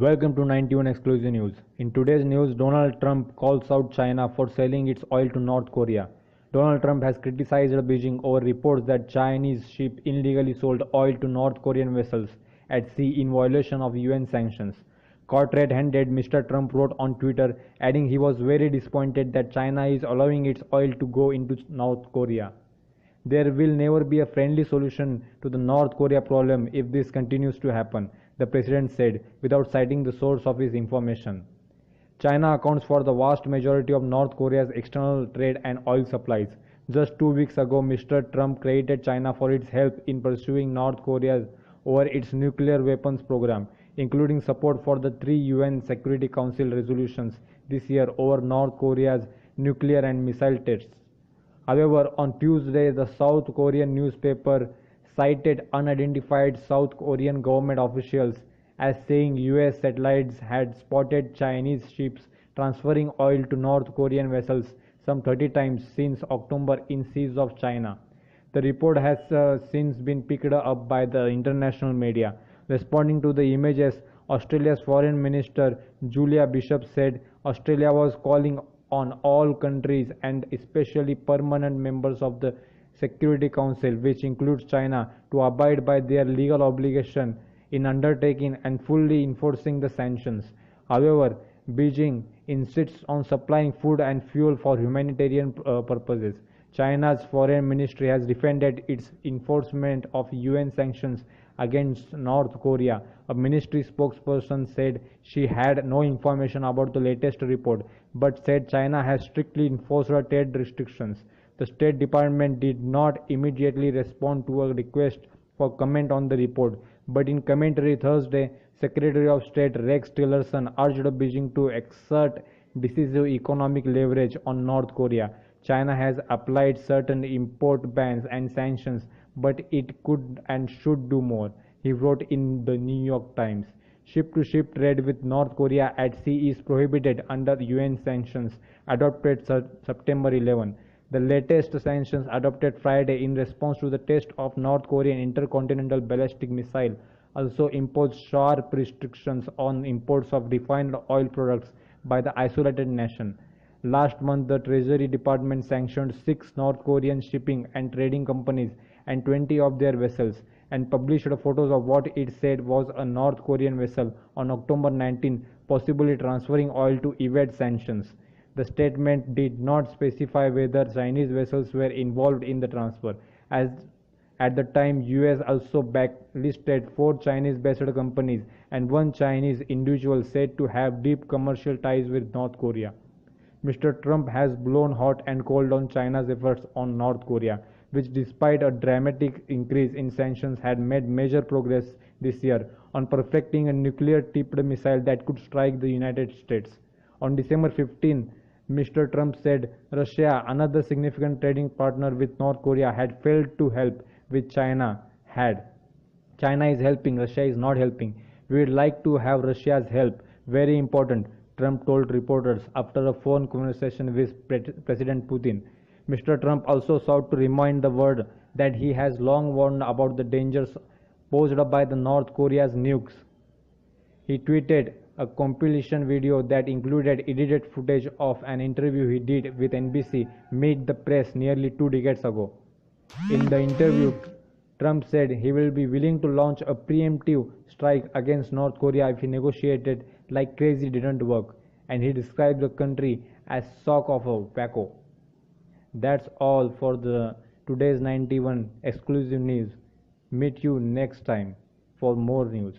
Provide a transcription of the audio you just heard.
Welcome to 91 Exclusive News. In today's news, Donald Trump calls out China for selling its oil to North Korea. Donald Trump has criticized Beijing over reports that Chinese ships illegally sold oil to North Korean vessels at sea in violation of UN sanctions. Caught red-handed, Mr. Trump wrote on Twitter, adding he was very disappointed that China is allowing its oil to go into North Korea. There will never be a friendly solution to the North Korea problem if this continues to happen, the president said, without citing the source of his information. China accounts for the vast majority of North Korea's external trade and oil supplies. Just 2 weeks ago, Mr. Trump credited China for its help in pursuing North Korea over its nuclear weapons program, including support for the 3 UN Security Council resolutions this year over North Korea's nuclear and missile tests. However, on Tuesday, the South Korean newspaper cited unidentified South Korean government officials as saying US satellites had spotted Chinese ships transferring oil to North Korean vessels some 30 times since October in seas of China. The report has since been picked up by the international media. Responding to the images, Australia's Foreign Minister Julia Bishop said Australia was calling on all countries and especially permanent members of the Security Council, which includes China, to abide by their legal obligation in undertaking and fully enforcing the sanctions. However, Beijing insists on supplying food and fuel for humanitarian purposes. China's foreign ministry has defended its enforcement of UN sanctions against North Korea. A ministry spokesperson said she had no information about the latest report, but said China has strictly enforced her trade restrictions. The State Department did not immediately respond to a request for comment on the report, but in commentary Thursday, Secretary of State Rex Tillerson urged Beijing to exert decisive economic leverage on North Korea. China has applied certain import bans and sanctions, but it could and should do more, he wrote in the New York Times. Ship-to-ship trade with North Korea at sea is prohibited under UN sanctions adopted September 11. The latest sanctions adopted Friday in response to the test of North Korean intercontinental ballistic missile also imposed sharp restrictions on imports of refined oil products by the isolated nation. Last month, the Treasury Department sanctioned 6 North Korean shipping and trading companies and 20 of their vessels, and published photos of what it said was a North Korean vessel on October 19, possibly transferring oil to evade sanctions. The statement did not specify whether Chinese vessels were involved in the transfer, as at the time US also blacklisted 4 Chinese-based companies and 1 Chinese individual said to have deep commercial ties with North Korea. Mr. Trump has blown hot and cold on China's efforts on North Korea, which despite a dramatic increase in sanctions had made major progress this year on perfecting a nuclear-tipped missile that could strike the United States. On December 15, Mr. Trump said Russia, another significant trading partner with North Korea, had failed to help with China. China is helping, Russia is not helping. We would like to have Russia's help. Very important, Trump told reporters after a phone conversation with President Putin. Mr. Trump also sought to remind the world that he has long warned about the dangers posed by the North Korea's nukes. He tweeted a compilation video that included edited footage of an interview he did with NBC Meet the Press nearly 2 decades ago. In the interview, Trump said he will be willing to launch a preemptive strike against North Korea if he negotiated like crazy didn't work, and he described the country as sock of a wacko. That's all for the today's 91 exclusive news. Meet you next time for more news.